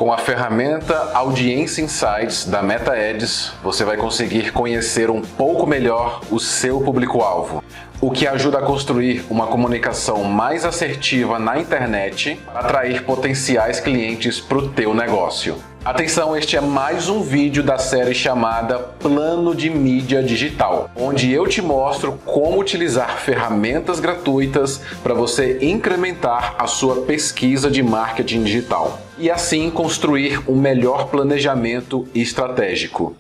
Com a ferramenta Audiência Insights da Meta Ads, você vai conseguir conhecer um pouco melhor o seu público-alvo, o que ajuda a construir uma comunicação mais assertiva na internet para atrair potenciais clientes para o teu negócio. Atenção, este é mais um vídeo da série chamada Plano de Mídia Digital, onde eu te mostro como utilizar ferramentas gratuitas para você incrementar a sua pesquisa de marketing digital e assim construir um melhor planejamento estratégico.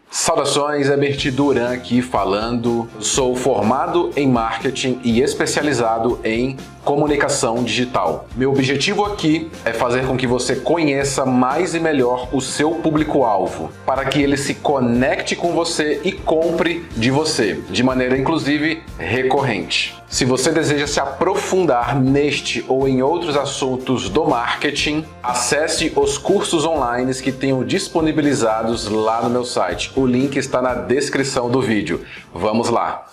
Saudações, Herbert Duran aqui falando. Sou formado em marketing e especializado em comunicação digital. Meu objetivo aqui é fazer com que você conheça mais e melhor o seu público-alvo, para que ele se conecte com você e compre de você, de maneira inclusive recorrente. Se você deseja se aprofundar neste ou em outros assuntos do marketing, acesse os cursos online que tenho disponibilizados lá no meu site. O link está na descrição do vídeo. Vamos lá!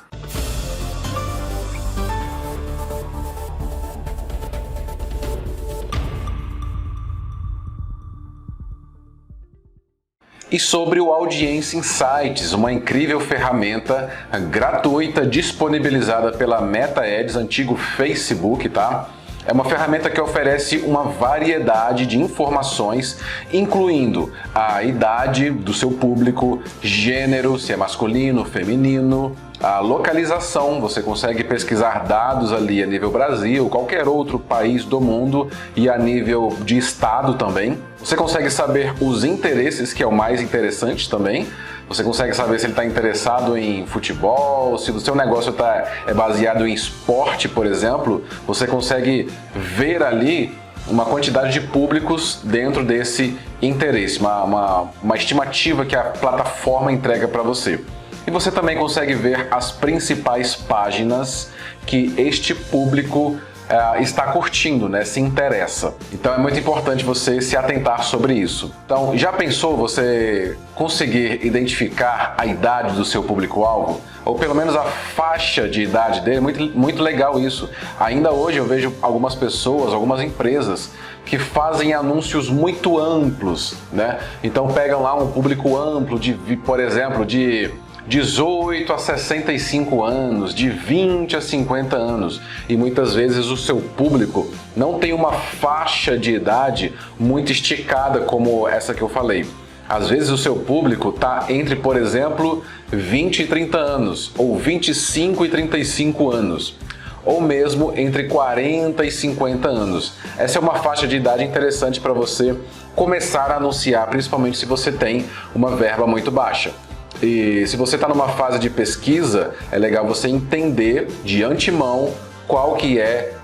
E sobre o Audiência Insights, uma incrível ferramenta gratuita disponibilizada pela Meta Ads, antigo Facebook, tá? É uma ferramenta que oferece uma variedade de informações, incluindo a idade do seu público, gênero, se é masculino, feminino, a localização, você consegue pesquisar dados ali a nível Brasil, qualquer outro país do mundo e a nível de estado também. Você consegue saber os interesses, que é o mais interessante também. Você consegue saber se ele está interessado em futebol, se o seu negócio é baseado em esporte, por exemplo. Você consegue ver ali uma quantidade de públicos dentro desse interesse, uma estimativa que a plataforma entrega para você. E você também consegue ver as principais páginas que este público está curtindo, né? Se interessa. Então é muito importante você se atentar sobre isso. Então, já pensou você conseguir identificar a idade do seu público-alvo? Ou pelo menos a faixa de idade dele? Muito legal isso. Ainda hoje eu vejo algumas pessoas, algumas empresas que fazem anúncios muito amplos, né? Então pegam lá um público amplo por exemplo, de 18 a 65 anos, de 20 a 50 anos, e muitas vezes o seu público não tem uma faixa de idade muito esticada como essa que eu falei. Às vezes o seu público está entre, por exemplo, 20 e 30 anos, ou 25 e 35 anos, ou mesmo entre 40 e 50 anos. Essa é uma faixa de idade interessante para você começar a anunciar, principalmente se você tem uma verba muito baixa. E se você está numa fase de pesquisa, é legal você entender de antemão qual que é,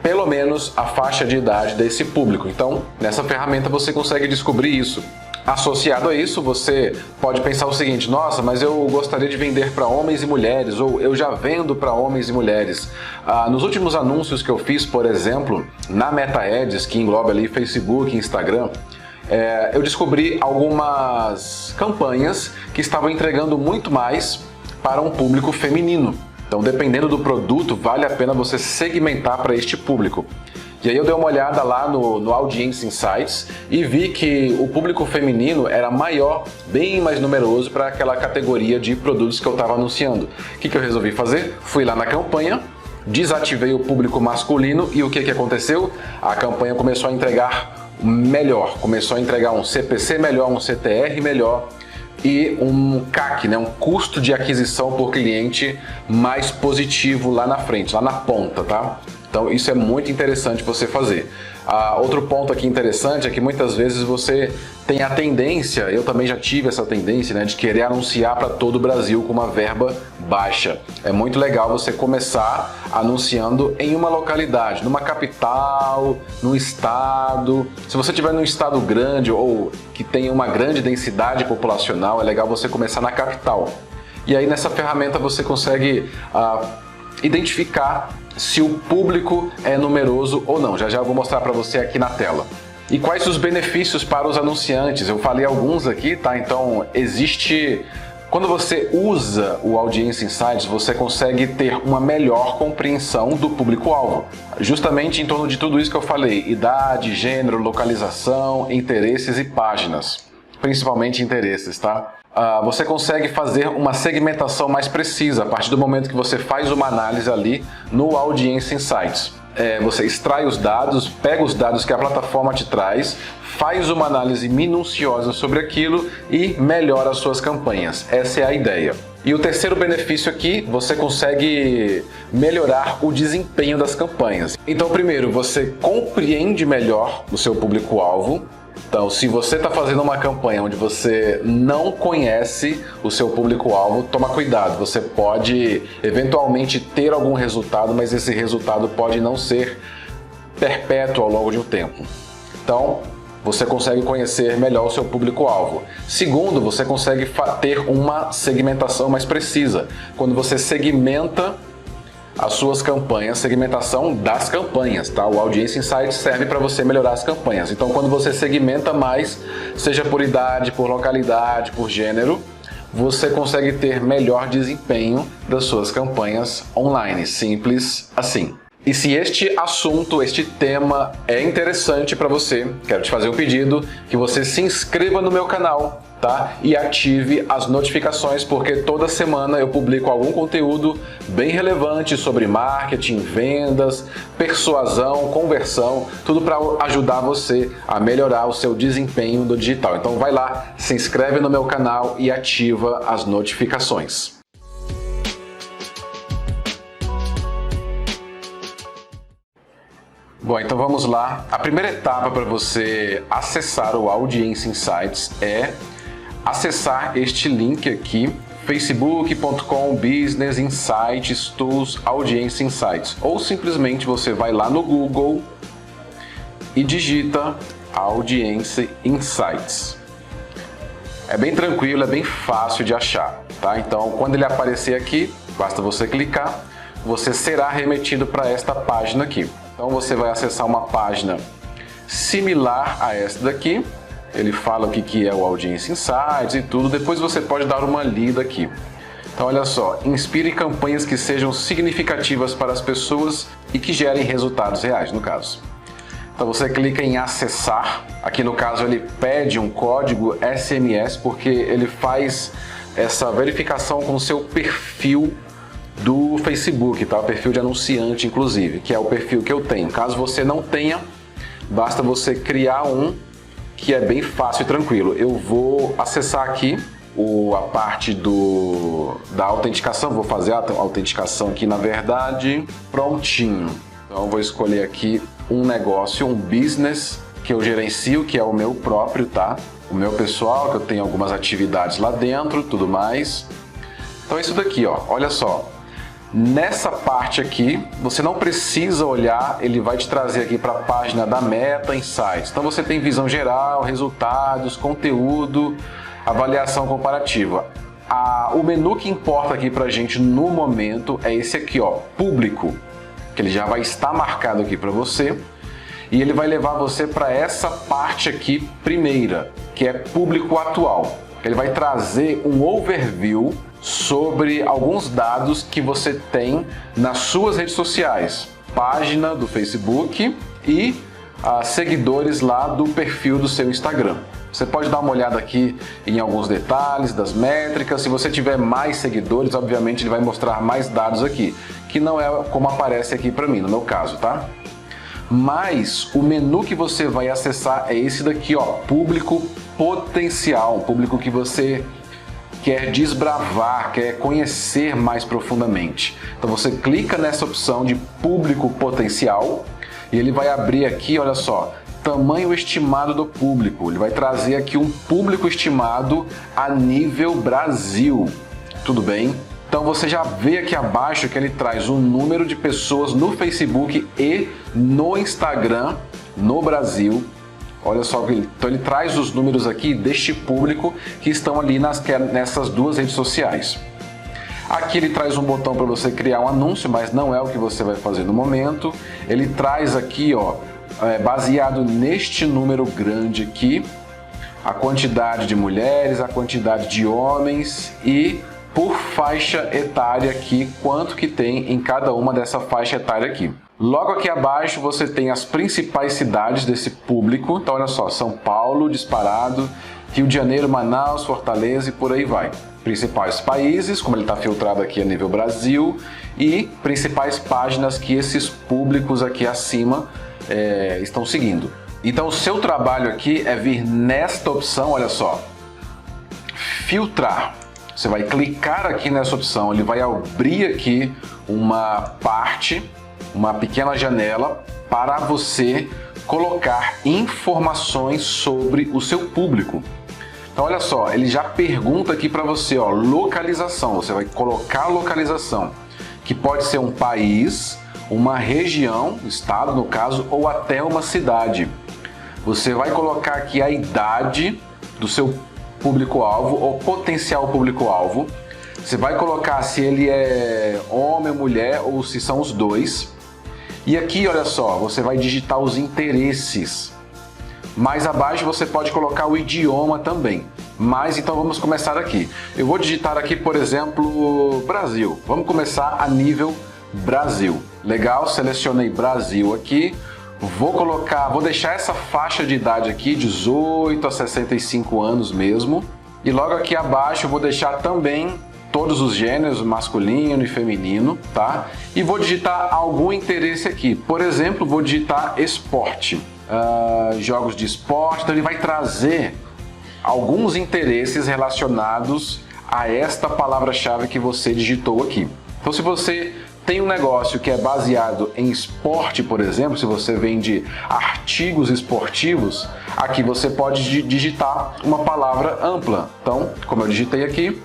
pelo menos, a faixa de idade desse público. Então, nessa ferramenta você consegue descobrir isso. Associado a isso, você pode pensar o seguinte: nossa, mas eu gostaria de vender para homens e mulheres, ou eu já vendo para homens e mulheres. Nos últimos anúncios que eu fiz, por exemplo, na Meta Ads, que engloba ali Facebook e Instagram, eu descobri algumas campanhas que estavam entregando muito mais para um público feminino. Então, dependendo do produto, vale a pena você segmentar para este público. E aí eu dei uma olhada lá no Audience Insights e vi que o público feminino era maior, bem mais numeroso para aquela categoria de produtos que eu estava anunciando. O que eu resolvi fazer? Fui lá na campanha, desativei o público masculino e o que aconteceu? A campanha começou a entregar melhor, começou a entregar um CPC melhor, um CTR melhor e um CAC, né, um custo de aquisição por cliente mais positivo lá na frente, lá na ponta, tá? Então isso é muito interessante você fazer. Outro ponto aqui interessante é que muitas vezes você tem a tendência, eu também já tive essa tendência, né, de querer anunciar para todo o Brasil com uma verba baixa. É muito legal você começar anunciando em uma localidade, numa capital, num estado. Se você estiver num estado grande ou que tenha uma grande densidade populacional, é legal você começar na capital. E aí nessa ferramenta você consegue identificar se o público é numeroso ou não. Já vou mostrar para você aqui na tela. E quais os benefícios para os anunciantes? Eu falei alguns aqui, tá? Então existe Quando você usa o Audience Insights, você consegue ter uma melhor compreensão do público-alvo, justamente em torno de tudo isso que eu falei: idade, gênero, localização, interesses e páginas, principalmente interesses, tá? Você consegue fazer uma segmentação mais precisa a partir do momento que você faz uma análise ali no Audience Insights. Você extrai os dados, pega os dados que a plataforma te traz, faz uma análise minuciosa sobre aquilo e melhora as suas campanhas. Essa é a ideia. E o terceiro benefício aqui, você consegue melhorar o desempenho das campanhas. Então, primeiro, você compreende melhor o seu público-alvo. Então, se você está fazendo uma campanha onde você não conhece o seu público-alvo, toma cuidado. Você pode eventualmente ter algum resultado, mas esse resultado pode não ser perpétuo ao longo de um tempo. Então, você consegue conhecer melhor o seu público-alvo. Segundo, você consegue ter uma segmentação mais precisa. Quando você segmenta as suas campanhas, segmentação das campanhas, tá? O Audience Insights serve para você melhorar as campanhas. Então, quando você segmenta mais, seja por idade, por localidade, por gênero, você consegue ter melhor desempenho das suas campanhas online. Simples assim. E se este assunto, este tema é interessante para você, quero te fazer um pedido que você se inscreva no meu canal, tá? E ative as notificações, porque toda semana eu publico algum conteúdo bem relevante sobre marketing, vendas, persuasão, conversão, tudo para ajudar você a melhorar o seu desempenho no digital. Então vai lá, se inscreve no meu canal e ativa as notificações. Bom, então vamos lá. A primeira etapa para você acessar o Audience Insights é acessar este link aqui, facebook.com/business insights tools Audience Insights, ou simplesmente você vai lá no Google e digita Audience Insights. É bem tranquilo, é bem fácil de achar, tá? Então, quando ele aparecer aqui, basta você clicar, você será remetido para esta página aqui. Então você vai acessar uma página similar a esta daqui. Ele fala o que é o Audience Insights e tudo. Depois você pode dar uma lida aqui. Então olha só, inspire campanhas que sejam significativas para as pessoas e que gerem resultados reais, no caso. Então você clica em acessar. Aqui no caso ele pede um código SMS, porque ele faz essa verificação com o seu perfil do Facebook, tá? O perfil de anunciante, inclusive, que é o perfil que eu tenho. Caso você não tenha, basta você criar um, que é bem fácil e tranquilo. Eu vou acessar aqui a parte da autenticação, vou fazer a autenticação aqui, na verdade, prontinho. Então eu vou escolher aqui um negócio, um business que eu gerencio, que é o meu próprio, tá? O meu pessoal, que eu tenho algumas atividades lá dentro, tudo mais. Então é isso daqui, ó, olha só. Nessa parte aqui, você não precisa olhar, ele vai te trazer aqui para a página da Meta Insights. Então você tem visão geral, resultados, conteúdo, avaliação comparativa. O menu que importa aqui para a gente no momento é esse aqui, ó, público, que ele já vai estar marcado aqui para você. E ele vai levar você para essa parte aqui primeira, que é público atual. Ele vai trazer um overview sobre alguns dados que você tem nas suas redes sociais, página do Facebook e seguidores lá do perfil do seu Instagram. Você pode dar uma olhada aqui em alguns detalhes das métricas. Se você tiver mais seguidores, obviamente ele vai mostrar mais dados aqui, que não é como aparece aqui para mim, no meu caso, tá? Mas o menu que você vai acessar é esse daqui, ó, público potencial, um público que você quer desbravar, quer conhecer mais profundamente. Então você clica nessa opção de público potencial e ele vai abrir aqui, olha só, tamanho estimado do público. Ele vai trazer aqui um público estimado a nível Brasil. Tudo bem? Então você já vê aqui abaixo que ele traz o número de pessoas no Facebook e no Instagram no Brasil. Olha só, então ele traz os números aqui deste público que estão ali nessas duas redes sociais. Aqui ele traz um botão para você criar um anúncio, mas não é o que você vai fazer no momento. Ele traz aqui, ó, baseado neste número grande aqui, a quantidade de mulheres, a quantidade de homens e por faixa etária aqui, quanto que tem em cada uma dessa faixa etária aqui. Logo aqui abaixo você tem as principais cidades desse público. Então olha só, São Paulo disparado, Rio de Janeiro, Manaus, Fortaleza e por aí vai. Principais países, como ele está filtrado aqui a nível Brasil, e principais páginas que esses públicos aqui acima estão seguindo. Então o seu trabalho aqui é vir nesta opção, olha só, filtrar. Você vai clicar aqui nessa opção, ele vai abrir aqui uma parte, uma pequena janela para você colocar informações sobre o seu público. Então olha só, ele já pergunta aqui para você, ó, localização. Você vai colocar a localização, que pode ser um país, uma região, estado no caso, ou até uma cidade. Você vai colocar aqui a idade do seu público-alvo ou potencial público-alvo. Você vai colocar se ele é homem ou mulher ou se são os dois. E aqui, olha só, você vai digitar os interesses. Mais abaixo você pode colocar o idioma também. Mas então vamos começar aqui. Eu vou digitar aqui, por exemplo, Brasil. Vamos começar a nível Brasil. Legal, selecionei Brasil aqui. Vou deixar essa faixa de idade aqui, 18 a 65 anos mesmo. E logo aqui abaixo eu vou deixar também todos os gêneros, masculino e feminino, tá? E vou digitar algum interesse aqui. Por exemplo, vou digitar esporte. Jogos de esporte, então ele vai trazer alguns interesses relacionados a esta palavra-chave que você digitou aqui. Então se você tem um negócio que é baseado em esporte, por exemplo, se você vende artigos esportivos, aqui você pode digitar uma palavra ampla. Então, como eu digitei aqui,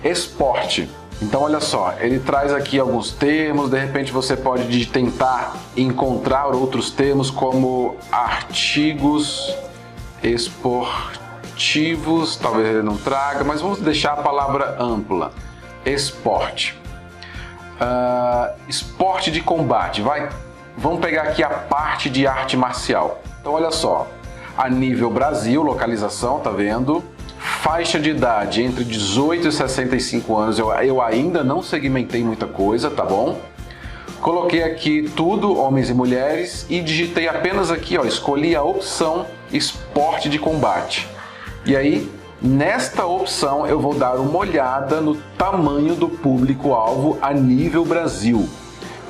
esporte. Então olha só, ele traz aqui alguns termos, de repente você pode tentar encontrar outros termos como artigos esportivos, talvez ele não traga, mas vamos deixar a palavra ampla, esporte. Esporte de combate, vamos pegar aqui a parte de arte marcial. Então olha só, a nível Brasil, localização, tá vendo? Faixa de idade entre 18 e 65 anos, eu ainda não segmentei muita coisa, tá bom? Coloquei aqui tudo, homens e mulheres, e digitei apenas aqui, ó, escolhi a opção esporte de combate. E aí, nesta opção, eu vou dar uma olhada no tamanho do público-alvo a nível Brasil.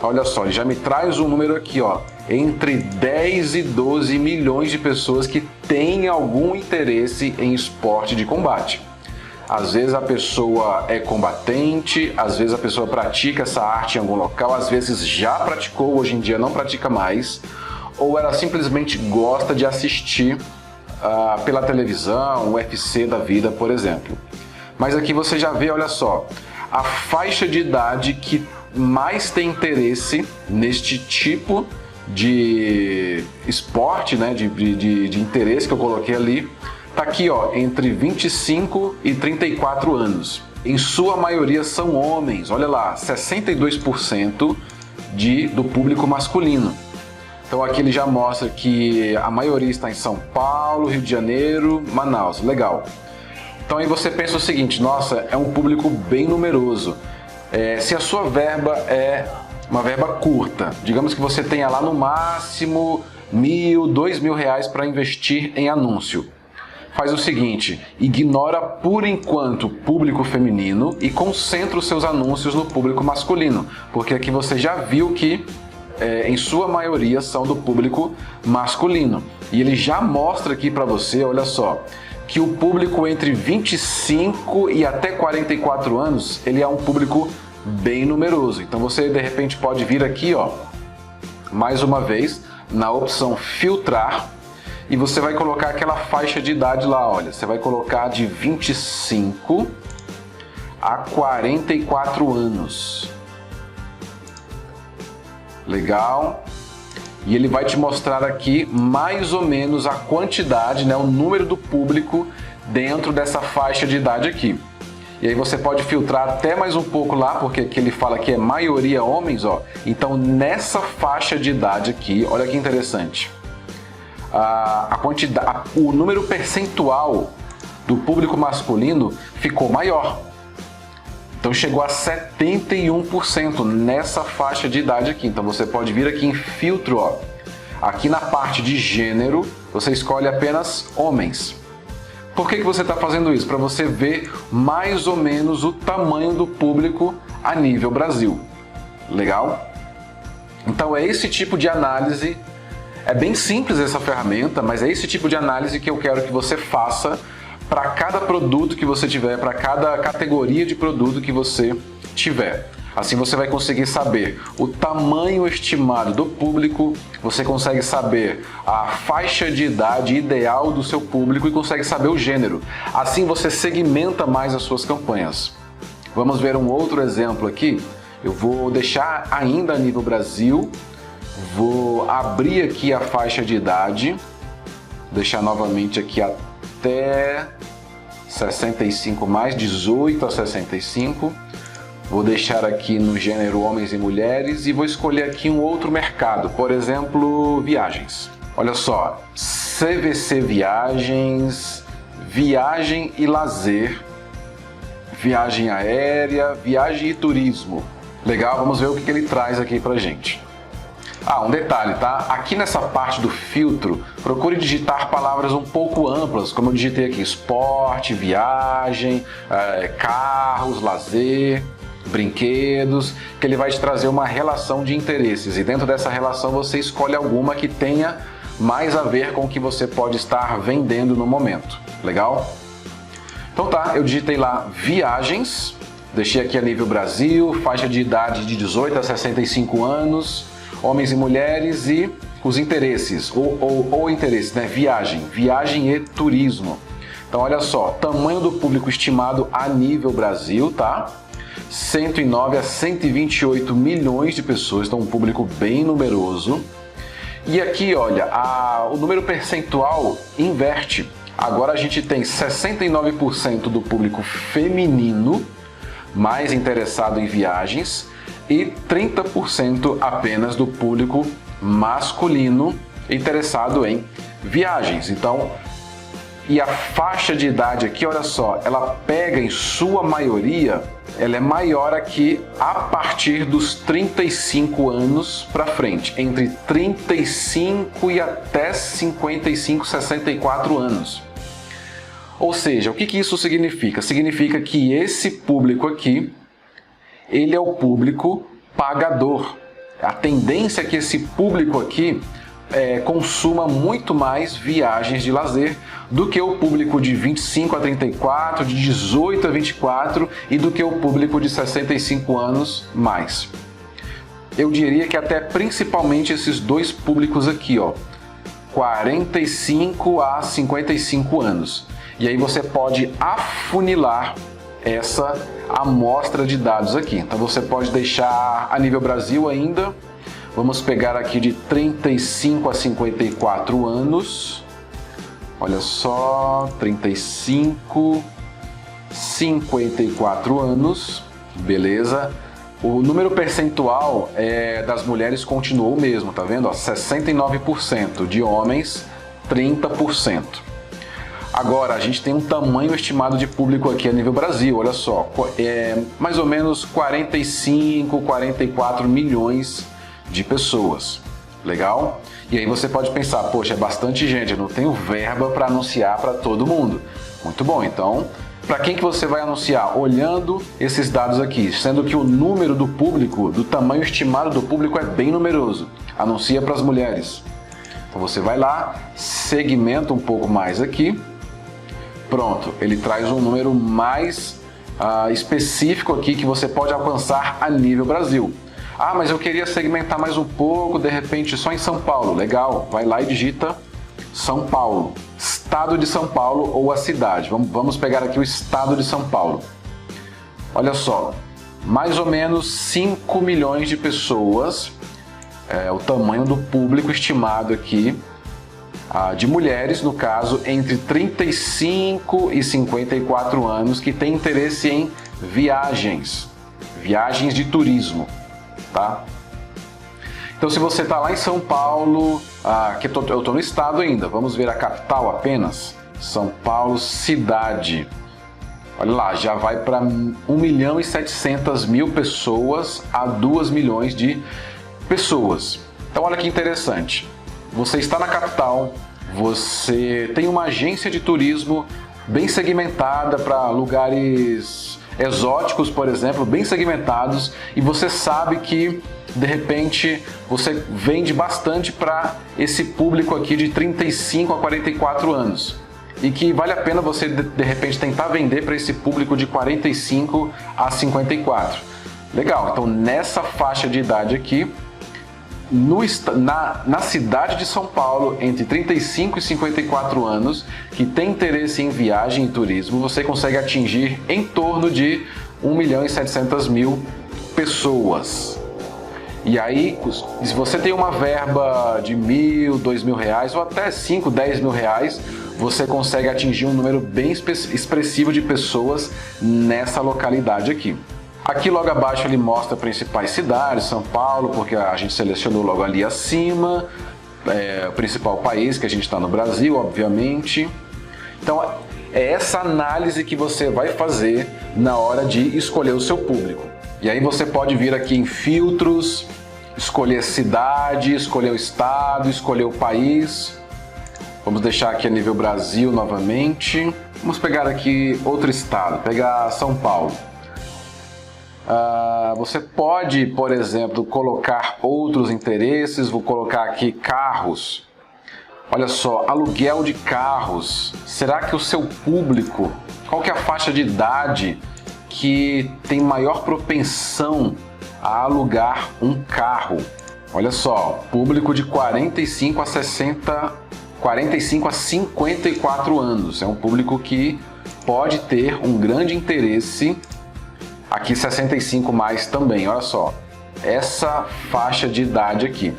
Olha só, ele já me traz um número aqui, ó, entre 10 e 12 milhões de pessoas que têm algum interesse em esporte de combate. Às vezes a pessoa é combatente, às vezes a pessoa pratica essa arte em algum local, às vezes já praticou, hoje em dia não pratica mais, ou ela simplesmente gosta de assistir pela televisão, o UFC da vida, por exemplo. Mas aqui você já vê, olha só, a faixa de idade que mais tem interesse neste tipo de esporte, né, de interesse que eu coloquei ali, tá aqui, ó, entre 25 e 34 anos. Em sua maioria são homens, olha lá, 62% do público masculino. Então aqui ele já mostra que a maioria está em São Paulo, Rio de Janeiro, Manaus, legal. Então aí você pensa o seguinte, nossa, é um público bem numeroso. Se a sua verba é uma verba curta, digamos que você tenha lá no máximo R$1.000, R$2.000 para investir em anúncio. Faz o seguinte, ignora por enquanto o público feminino e concentra os seus anúncios no público masculino, porque aqui você já viu que em sua maioria são do público masculino. E ele já mostra aqui para você, olha só, que o público entre 25 e até 44 anos, ele é um público bem numeroso. Então você de repente pode vir aqui, ó, mais uma vez, na opção filtrar, e você vai colocar aquela faixa de idade lá, olha, você vai colocar de 25 a 44 anos. Legal? E ele vai te mostrar aqui mais ou menos a quantidade, né, o número do público dentro dessa faixa de idade aqui. E aí você pode filtrar até mais um pouco lá, porque aqui ele fala que é maioria homens, ó. Então nessa faixa de idade aqui, olha que interessante. o número percentual do público masculino ficou maior. Então chegou a 71% nessa faixa de idade aqui. Então você pode vir aqui em filtro, ó. Aqui na parte de gênero, você escolhe apenas homens. Por que você está fazendo isso? Para você ver mais ou menos o tamanho do público a nível Brasil. Legal? Então é esse tipo de análise, é bem simples essa ferramenta, mas é esse tipo de análise que eu quero que você faça para cada produto que você tiver, para cada categoria de produto que você tiver. Assim você vai conseguir saber o tamanho estimado do público, você consegue saber a faixa de idade ideal do seu público e consegue saber o gênero. Assim você segmenta mais as suas campanhas. Vamos ver um outro exemplo aqui. Eu vou deixar ainda a nível Brasil, vou abrir aqui a faixa de idade, deixar novamente aqui até 65 mais, 18 a 65. Vou deixar aqui no gênero homens e mulheres e vou escolher aqui um outro mercado, por exemplo, viagens. Olha só, CVC Viagens, viagem e lazer, viagem aérea, viagem e turismo. Legal, vamos ver o que ele traz aqui pra gente. Um detalhe, tá? Aqui nessa parte do filtro, procure digitar palavras um pouco amplas, como eu digitei aqui, esporte, viagem, carros, lazer, brinquedos, que ele vai te trazer uma relação de interesses e dentro dessa relação você escolhe alguma que tenha mais a ver com o que você pode estar vendendo no momento. Legal? Então tá, eu digitei lá viagens, deixei aqui a nível Brasil, faixa de idade de 18 a 65 anos, homens e mulheres e os interesses, ou interesses, né? Viagem e turismo. Então olha só, tamanho do público estimado a nível Brasil, tá? 109 a 128 milhões de pessoas, então um público bem numeroso. E aqui, olha, o número percentual inverte. Agora a gente tem 69% do público feminino mais interessado em viagens e 30% apenas do público masculino interessado em viagens. Então, e a faixa de idade aqui, olha só, ela pega em sua maioria, ela é maior aqui a partir dos 35 anos para frente, entre 35 e até 55, 64 anos. Ou seja, o que isso significa? Significa que esse público aqui, ele é o público pagador. A tendência é que esse público aqui consuma muito mais viagens de lazer do que o público de 25 a 34, de 18 a 24 e do que o público de 65 anos mais. Eu diria que até principalmente esses dois públicos aqui, ó, 45 a 55 anos. E aí você pode afunilar essa amostra de dados aqui. Então você pode deixar a nível Brasil ainda. Vamos pegar aqui de 35 a 54 anos. Olha só, 35, 54 anos, beleza? O número percentual das mulheres continuou o mesmo, tá vendo? 69%, de homens, 30%. Agora, a gente tem um tamanho estimado de público aqui a nível Brasil, olha só, mais ou menos 45, 44 milhões de pessoas. Legal? E aí você pode pensar, poxa, é bastante gente, eu não tenho verba para anunciar para todo mundo. Muito bom, então, para quem que você vai anunciar? Olhando esses dados aqui, sendo que o número do público, do tamanho estimado do público é bem numeroso. Anuncia para as mulheres. Então você vai lá, segmenta um pouco mais aqui. Pronto, ele traz um número mais específico aqui que você pode alcançar a nível Brasil. Mas eu queria segmentar mais um pouco, de repente só em São Paulo. Legal, vai lá e digita São Paulo, estado de São Paulo ou a cidade. Vamos pegar aqui o estado de São Paulo. Olha só, mais ou menos 5 milhões de pessoas, o tamanho do público estimado aqui, de mulheres, no caso, entre 35 e 54 anos, que tem interesse em viagens de turismo. Tá? Então se você está lá em São Paulo, que eu estou no estado ainda, vamos ver a capital apenas, São Paulo, cidade. Olha lá, já vai para 1.700.000 pessoas a 2 milhões de pessoas. Então olha que interessante, você está na capital, você tem uma agência de turismo bem segmentada para lugares exóticos, por exemplo, bem segmentados, e você sabe que de repente você vende bastante para esse público aqui de 35 a 44 anos. E que vale a pena você de repente tentar vender para esse público de 45 a 54. Legal, então nessa faixa de idade aqui, na cidade de São Paulo, entre 35 e 54 anos, que tem interesse em viagem e turismo, você consegue atingir em torno de 1.700.000 pessoas. E aí, se você tem uma verba de R$1.000, R$2.000 ou até 5, R$10.000, você consegue atingir um número bem expressivo de pessoas nessa localidade aqui. Aqui logo abaixo ele mostra as principais cidades, São Paulo, porque a gente selecionou logo ali acima, o principal país que a gente está no Brasil, obviamente. Então é essa análise que você vai fazer na hora de escolher o seu público. E aí você pode vir aqui em filtros, escolher cidade, escolher o estado, escolher o país. Vamos deixar aqui a nível Brasil novamente. Vamos pegar aqui outro estado, pegar São Paulo. Você pode, por exemplo, colocar outros interesses. Vou colocar aqui carros. Olha só, aluguel de carros. Será que o seu público, qual que é a faixa de idade que tem maior propensão a alugar um carro? Olha só, público de 45 a 54 anos. É um público que pode ter um grande interesse. Aqui 65 mais também, olha só, essa faixa de idade aqui.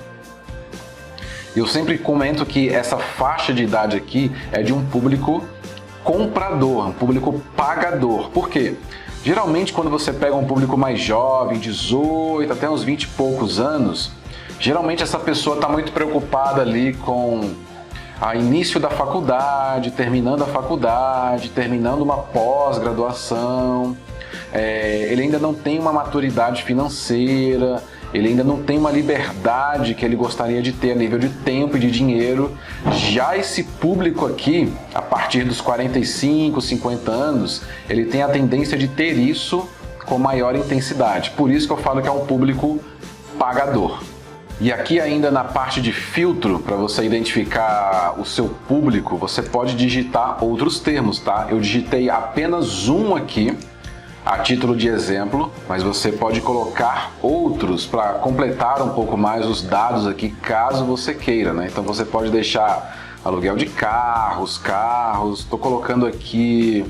Eu sempre comento que essa faixa de idade aqui é de um público comprador, um público pagador. Por quê? Geralmente quando você pega um público mais jovem, 18 até uns 20 e poucos anos, geralmente essa pessoa está muito preocupada ali com o início da faculdade, terminando a faculdade, terminando uma pós-graduação. Ele ainda não tem uma maturidade financeira, ele ainda não tem uma liberdade que ele gostaria de ter a nível de tempo e de dinheiro. Já esse público aqui, a partir dos 45, 50 anos, ele tem a tendência de ter isso com maior intensidade. Por isso que eu falo que é um público pagador. E aqui ainda na parte de filtro, para você identificar o seu público, você pode digitar outros termos, tá? Eu digitei apenas um aqui, a título de exemplo, mas você pode colocar outros para completar um pouco mais os dados aqui, caso você queira, né? Então você pode deixar aluguel de carros, estou colocando aqui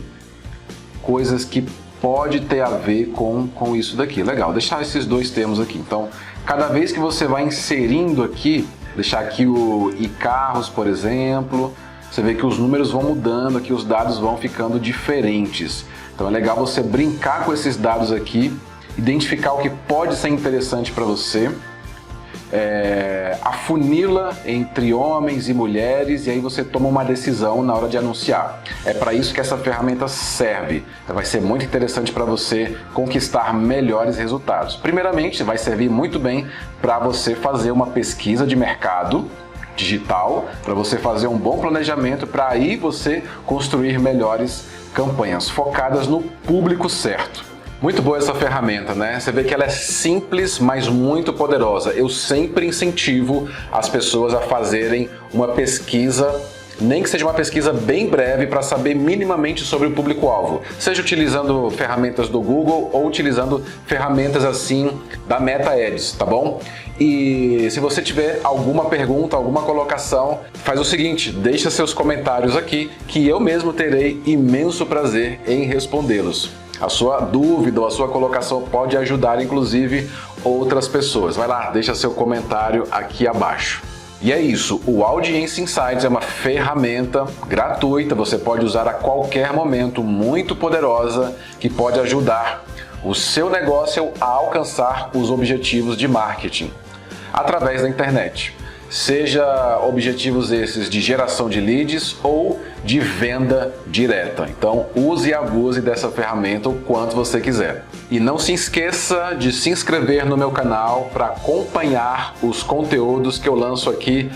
coisas que pode ter a ver com isso daqui. Legal, deixar esses dois termos aqui. Então, cada vez que você vai inserindo aqui, deixar aqui o e-carros, por exemplo, você vê que os números vão mudando, aqui os dados vão ficando diferentes. Então é legal você brincar com esses dados aqui, identificar o que pode ser interessante para você, afunila entre homens e mulheres, e aí você toma uma decisão na hora de anunciar. É para isso que essa ferramenta serve. Vai ser muito interessante para você conquistar melhores resultados. Primeiramente, vai servir muito bem para você fazer uma pesquisa de mercado digital, para você fazer um bom planejamento, para aí você construir melhores campanhas focadas no público certo. Muito boa essa ferramenta, né? Você vê que ela é simples, mas muito poderosa. Eu sempre incentivo as pessoas a fazerem uma pesquisa, nem que seja uma pesquisa bem breve, para saber minimamente sobre o público-alvo. Seja utilizando ferramentas do Google ou utilizando ferramentas assim da Meta Ads, tá bom? E se você tiver alguma pergunta, alguma colocação, faz o seguinte, deixa seus comentários aqui, que eu mesmo terei imenso prazer em respondê-los. A sua dúvida ou a sua colocação pode ajudar, inclusive, outras pessoas. Vai lá, deixa seu comentário aqui abaixo. E é isso, o Audience Insights é uma ferramenta gratuita, você pode usar a qualquer momento, muito poderosa, que pode ajudar o seu negócio a alcançar os objetivos de marketing. através da internet. Seja objetivos esses de geração de leads ou de venda direta. Então use e abuse dessa ferramenta o quanto você quiser. E não se esqueça de se inscrever no meu canal para acompanhar os conteúdos que eu lanço aqui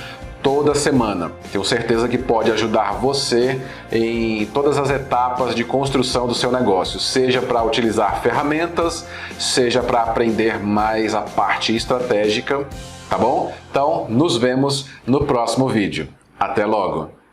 toda semana. Tenho certeza que pode ajudar você em todas as etapas de construção do seu negócio, seja para utilizar ferramentas, seja para aprender mais a parte estratégica. Tá bom? Então, nos vemos no próximo vídeo. Até logo!